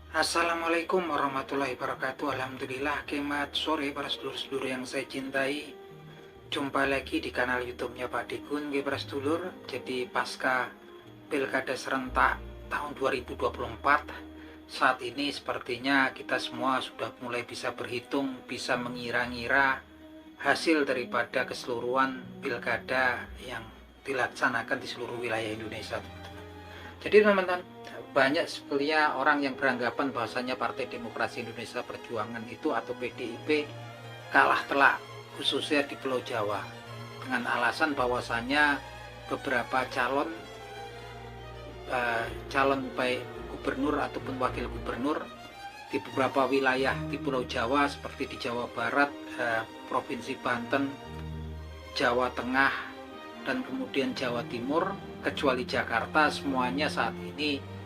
Assalamualaikum warahmatullahi wabarakatuh. Alhamdulillah, kemat sore para sedulur-sedulur yang saya cintai. Jumpa lagi di kanal YouTube-nya Pak Dikun, para sedulur. Jadi pasca Pilkada serentak tahun 2024, saat ini sepertinya kita semua sudah mulai bisa berhitung, bisa mengira-ngira hasil daripada keseluruhan pilkada yang dilaksanakan di seluruh wilayah Indonesia. Jadi teman-teman, banyak sebenarnya orang yang beranggapan bahwasanya Partai Demokrasi Indonesia Perjuangan itu atau PDIP kalah telak, khususnya di Pulau Jawa, dengan alasan bahwasanya beberapa calon baik gubernur ataupun wakil gubernur di beberapa wilayah di Pulau Jawa seperti di Jawa Barat, Provinsi Banten, Jawa Tengah, dan kemudian Jawa Timur, kecuali Jakarta, semuanya saat ini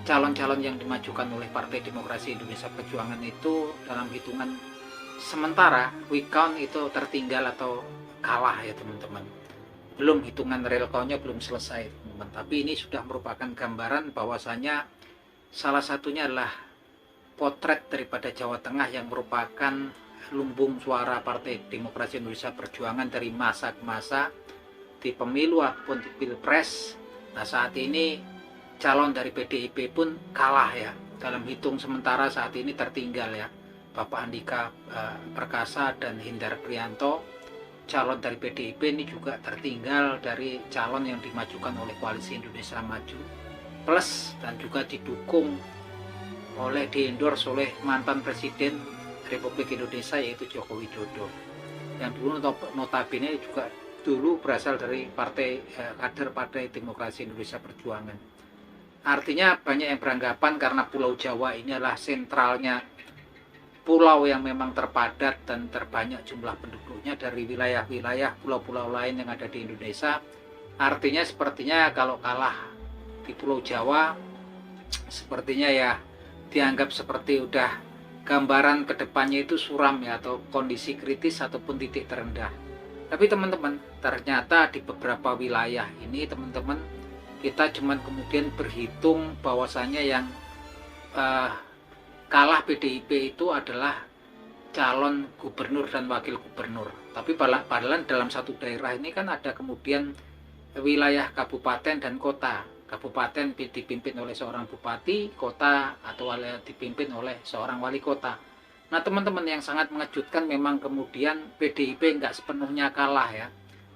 calon-calon yang dimajukan oleh Partai Demokrasi Indonesia Perjuangan itu dalam hitungan sementara quick count itu tertinggal atau kalah ya teman-teman. Belum hitungan real count-nya belum selesai teman-teman, tapi ini sudah merupakan gambaran bahwasanya salah satunya adalah potret daripada Jawa Tengah yang merupakan lumbung suara Partai Demokrasi Indonesia Perjuangan dari masa ke masa di pemilu ataupun di pilpres. Nah, saat ini calon dari PDIP pun kalah ya, dalam hitung sementara saat ini tertinggal ya, Bapak Andika Perkasa dan Hindar Prianto. Calon dari PDIP ini juga tertinggal dari calon yang dimajukan oleh Koalisi Indonesia Maju Plus dan juga didukung oleh diendorse oleh mantan Presiden Republik Indonesia yaitu Joko Widodo, yang dulu notabene juga dulu berasal dari kader Partai Demokrasi Indonesia Perjuangan. Artinya banyak yang beranggapan karena Pulau Jawa ini adalah sentralnya pulau yang memang terpadat dan terbanyak jumlah penduduknya dari wilayah-wilayah pulau-pulau lain yang ada di Indonesia. Artinya sepertinya kalau kalah di Pulau Jawa, sepertinya ya dianggap seperti udah gambaran kedepannya itu suram ya, atau kondisi kritis ataupun titik terendah. Tapi teman-teman, ternyata di beberapa wilayah ini teman-teman, kita cuman kemudian berhitung bahwasanya yang kalah PDIP itu adalah calon gubernur dan wakil gubernur. Tapi padahal dalam satu daerah ini kan ada kemudian wilayah kabupaten dan kota. Kabupaten dipimpin oleh seorang bupati, kota atau dipimpin oleh seorang wali kota. Nah teman-teman, yang sangat mengejutkan memang kemudian PDIP nggak sepenuhnya kalah ya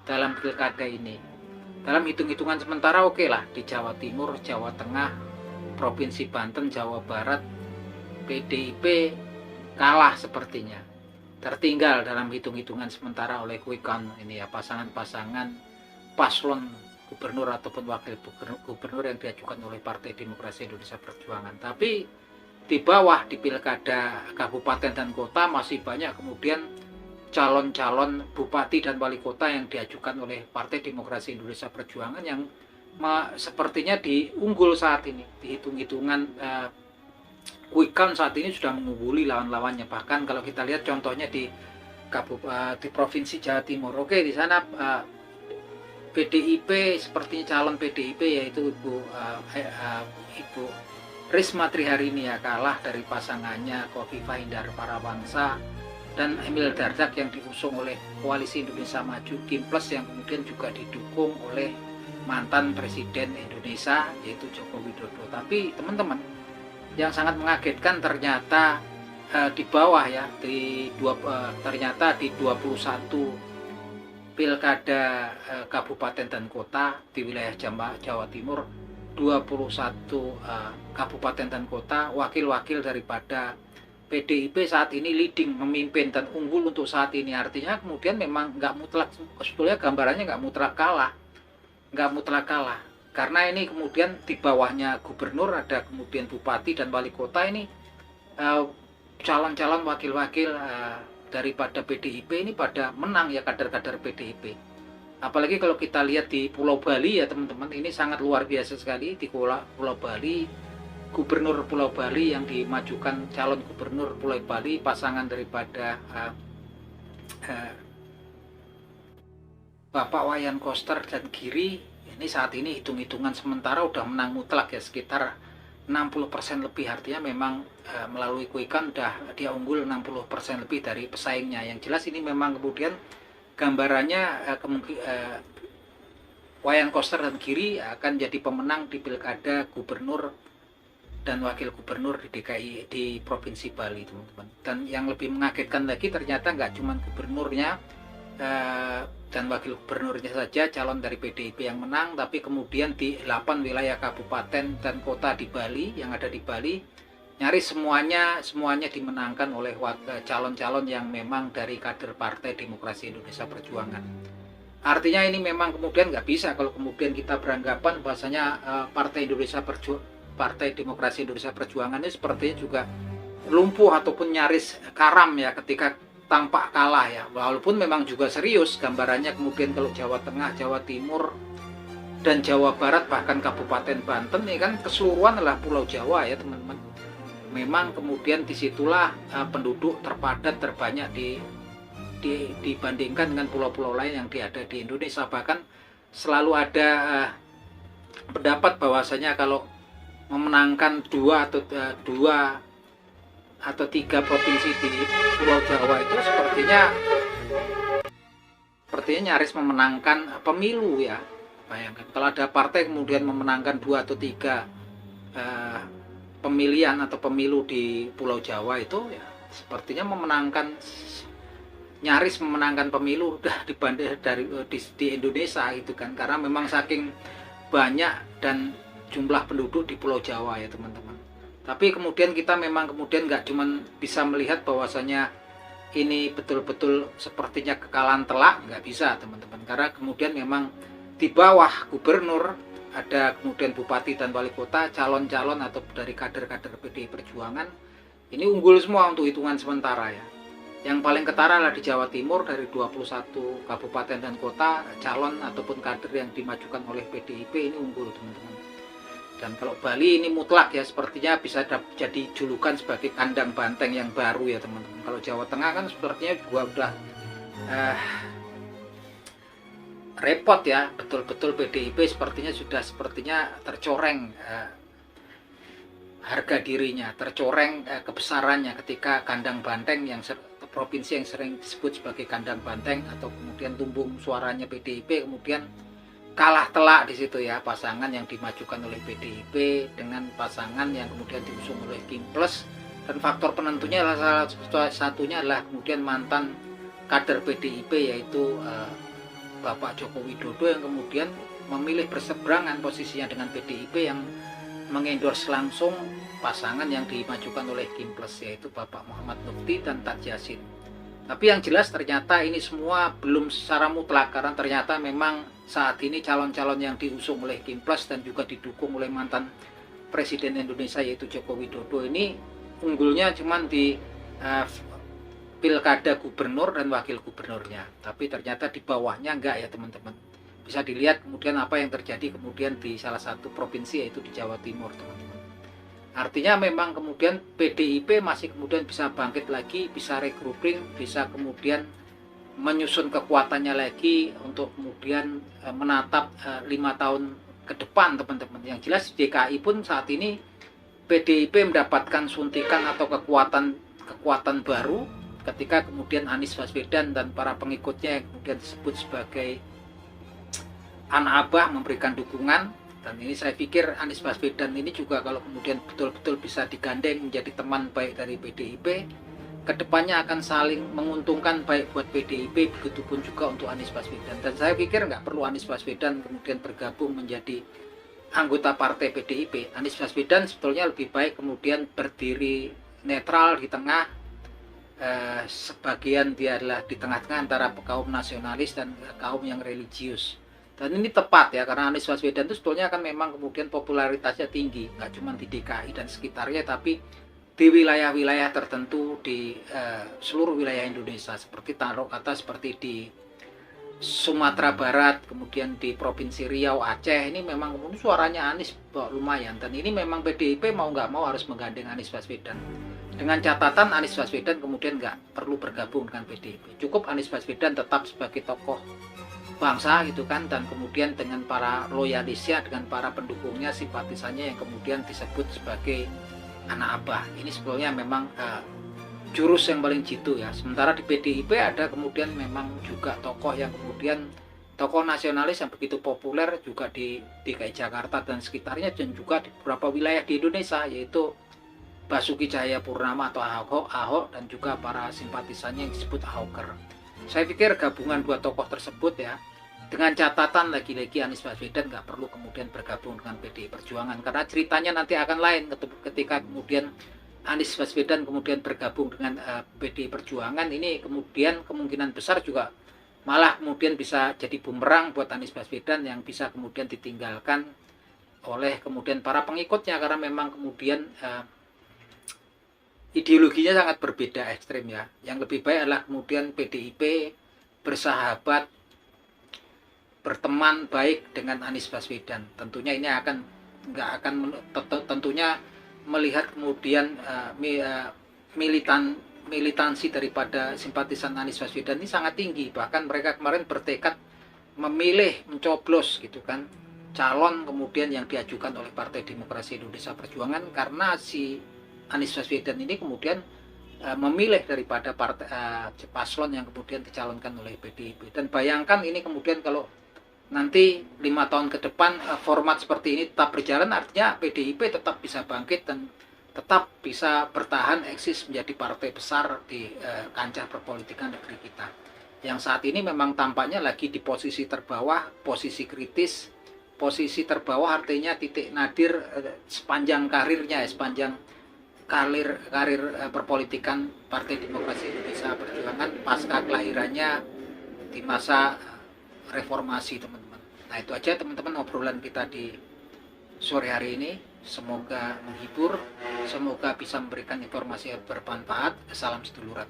dalam pilkada ini. Dalam hitung-hitungan sementara oke lah, di Jawa Timur, Jawa Tengah, Provinsi Banten, Jawa Barat, PDIP kalah sepertinya. Tertinggal dalam hitung-hitungan sementara oleh quick count ini ya, pasangan-pasangan paslon gubernur ataupun wakil gubernur yang diajukan oleh Partai Demokrasi Indonesia Perjuangan. Tapi di bawah, di pilkada kabupaten dan kota masih banyak kemudian calon-calon bupati dan wali kota yang diajukan oleh Partai Demokrasi Indonesia Perjuangan yang sepertinya diunggul saat ini. Di hitung-hitungan quick count saat ini sudah mengungguli lawan-lawannya. Bahkan kalau kita lihat contohnya di Provinsi Jawa Timur, oke, di sana PDIP sepertinya calon PDIP yaitu Ibu Risma Triharini ya, kalah dari pasangannya Khofifah Indar Parawansa dan Emil Dardak yang diusung oleh Koalisi Indonesia Maju Plus yang kemudian juga didukung oleh mantan Presiden Indonesia yaitu Joko Widodo. Tapi teman-teman, yang sangat mengagetkan ternyata di bawah ya, ternyata di 21 pilkada kabupaten dan kota di wilayah Jawa Timur, 21 kabupaten dan kota, wakil-wakil daripada PDIP saat ini leading, memimpin dan unggul untuk saat ini. Artinya kemudian memang nggak mutlak, sebetulnya gambarannya nggak mutlak kalah, karena ini kemudian di bawahnya gubernur ada kemudian bupati dan wali kota ini calon-calon wakil-wakil daripada PDIP ini pada menang ya, kader-kader PDIP. Apalagi kalau kita lihat di Pulau Bali ya teman-teman, ini sangat luar biasa sekali. Di Pulau Bali, gubernur Pulau Bali yang dimajukan calon gubernur Pulau Bali pasangan daripada Bapak Wayan Koster dan Giri, ini saat ini hitung-hitungan sementara udah menang mutlak ya, sekitar 60% lebih, artinya memang melalui quick count dia unggul 60% lebih dari pesaingnya. Yang jelas ini memang kemudian gambarannya Wayan Koster dan Giri akan jadi pemenang di pilkada gubernur dan wakil gubernur di DKI, di Provinsi Bali, teman-teman. Dan yang lebih mengagetkan lagi, ternyata nggak cuma gubernurnya dan wakil gubernurnya saja calon dari PDIP yang menang, tapi kemudian di 8 wilayah kabupaten dan kota di Bali, yang ada di Bali, nyaris semuanya dimenangkan oleh calon-calon yang memang dari kader Partai Demokrasi Indonesia Perjuangan. Artinya ini memang kemudian nggak bisa kalau kemudian kita beranggapan bahwasanya Partai Demokrasi Indonesia Perjuangan ini sepertinya juga lumpuh ataupun nyaris karam ya ketika tampak kalah ya. Walaupun memang juga serius gambarannya kemudian kalau Jawa Tengah, Jawa Timur, dan Jawa Barat, bahkan Kabupaten Banten ini kan keseluruhan adalah Pulau Jawa ya teman-teman. Memang kemudian disitulah penduduk terpadat terbanyak dibandingkan dengan pulau-pulau lain yang ada di Indonesia. Bahkan selalu ada pendapat bahwasanya kalau memenangkan dua atau tiga provinsi di Pulau Jawa itu sepertinya nyaris memenangkan pemilu ya. Bayangkan kalau ada partai kemudian memenangkan 2 atau 3 pemilihan atau pemilu di Pulau Jawa itu ya sepertinya nyaris memenangkan pemilu dibanding di Indonesia gitu kan, karena memang saking banyak dan jumlah penduduk di Pulau Jawa ya teman-teman. Tapi kemudian kita memang kemudian nggak cuma bisa melihat bahwasanya ini betul-betul sepertinya kekalahan telak, nggak bisa teman-teman, karena kemudian memang di bawah gubernur ada kemudian bupati dan wali kota, calon-calon atau dari kader-kader PDI Perjuangan ini unggul semua untuk hitungan sementara ya. Yang paling ketara adalah di Jawa Timur, dari 21 kabupaten dan kota, calon ataupun kader yang dimajukan oleh PDIP ini unggul teman-teman. Dan kalau Bali ini mutlak ya, sepertinya bisa jadi julukan sebagai kandang banteng yang baru ya teman-teman. Kalau Jawa Tengah kan sepertinya juga udah repot ya, betul-betul PDIP sepertinya tercoreng harga dirinya, tercoreng kebesarannya ketika kandang banteng yang provinsi yang sering disebut sebagai kandang banteng atau kemudian lumbung suaranya PDIP kemudian kalah telak di situ ya, pasangan yang dimajukan oleh PDIP dengan pasangan yang kemudian diusung oleh Kim Plus, dan faktor penentunya adalah salah satunya adalah kemudian mantan kader PDIP yaitu Bapak Joko Widodo yang kemudian memilih berseberangan posisinya dengan PDIP yang mengendorse langsung pasangan yang dimajukan oleh Kim Plus yaitu Bapak Muhammad Mukti dan Taj Yassin. Tapi yang jelas ternyata ini semua belum secara mutlak, karena ternyata memang saat ini calon-calon yang diusung oleh Kim Plus dan juga didukung oleh mantan Presiden Indonesia yaitu Joko Widodo ini unggulnya cuma di pilkada gubernur dan wakil gubernurnya, tapi ternyata di bawahnya enggak ya teman-teman. Bisa dilihat kemudian apa yang terjadi kemudian di salah satu provinsi yaitu di Jawa Timur teman-teman. Artinya memang kemudian PDIP masih kemudian bisa bangkit lagi, bisa regrouping, bisa kemudian menyusun kekuatannya lagi untuk kemudian menatap 5 tahun ke depan teman-teman. Yang jelas di DKI pun saat ini PDIP mendapatkan suntikan atau kekuatan baru ketika kemudian Anies Baswedan dan para pengikutnya yang kemudian disebut sebagai anak abah memberikan dukungan. Dan ini saya pikir Anies Baswedan ini juga kalau kemudian betul-betul bisa digandeng menjadi teman baik dari PDIP, kedepannya akan saling menguntungkan baik buat PDIP, begitupun juga untuk Anies Baswedan. Dan saya pikir nggak perlu Anies Baswedan kemudian bergabung menjadi anggota partai PDIP. Anies Baswedan sebetulnya lebih baik kemudian berdiri netral di tengah, sebagian dia adalah di tengah-tengah antara kaum nasionalis dan kaum yang religius. Dan ini tepat ya, karena Anies Baswedan itu sebetulnya kan memang kemudian popularitasnya tinggi, nggak cuma di DKI dan sekitarnya, tapi di wilayah-wilayah tertentu di seluruh wilayah Indonesia, seperti taruh kata seperti di Sumatera Barat, kemudian di Provinsi Riau, Aceh, ini memang kemudian suaranya Anies lumayan. Dan ini memang PDIP mau nggak mau harus menggandeng Anies Baswedan. Dengan catatan Anies Baswedan kemudian nggak perlu bergabung dengan PDIP. Cukup Anies Baswedan tetap sebagai tokoh bangsa gitu kan, dan kemudian dengan para loyalisnya, dengan para pendukungnya, simpatisannya yang kemudian disebut sebagai anak abah. Ini sebetulnya memang jurus yang paling jitu ya. Sementara di PDIP ada kemudian memang juga tokoh yang kemudian tokoh nasionalis yang begitu populer juga di DKI Jakarta dan sekitarnya, dan juga di beberapa wilayah di Indonesia, yaitu Basuki Cahayapurnama atau Ahok dan juga para simpatisannya yang disebut Ahoker. Saya pikir gabungan dua tokoh tersebut ya, dengan catatan lagi-lagi Anies Baswedan nggak perlu kemudian bergabung dengan PDI Perjuangan, karena ceritanya nanti akan lain ketika kemudian Anies Baswedan kemudian bergabung dengan PDI Perjuangan. Ini kemudian kemungkinan besar juga malah kemudian bisa jadi bumerang buat Anies Baswedan yang bisa kemudian ditinggalkan oleh kemudian para pengikutnya, karena memang kemudian ideologinya sangat berbeda ekstrim ya. Yang lebih baik adalah kemudian PDIP bersahabat, berteman baik dengan Anies Baswedan. Tentunya ini tentunya melihat kemudian militansi daripada simpatisan Anies Baswedan ini sangat tinggi. Bahkan mereka kemarin bertekad mencoblos gitu kan, calon kemudian yang diajukan oleh Partai Demokrasi Indonesia Perjuangan, karena si Anies Baswedan ini kemudian memilih daripada paslon yang kemudian dicalonkan oleh PDIP. Dan bayangkan ini kemudian kalau nanti 5 tahun ke depan format seperti ini tetap berjalan, artinya PDIP tetap bisa bangkit dan tetap bisa bertahan eksis menjadi partai besar di kancah perpolitikan negeri kita, yang saat ini memang tampaknya lagi di posisi terbawah, posisi kritis. Posisi terbawah artinya titik nadir sepanjang karirnya, sepanjang karir perpolitikan Partai Demokrasi Indonesia Perjuangan pasca kelahirannya di masa reformasi, teman-teman. Nah, itu aja teman-teman obrolan kita di sore hari ini. Semoga menghibur, semoga bisa memberikan informasi yang bermanfaat. Salam seduluran.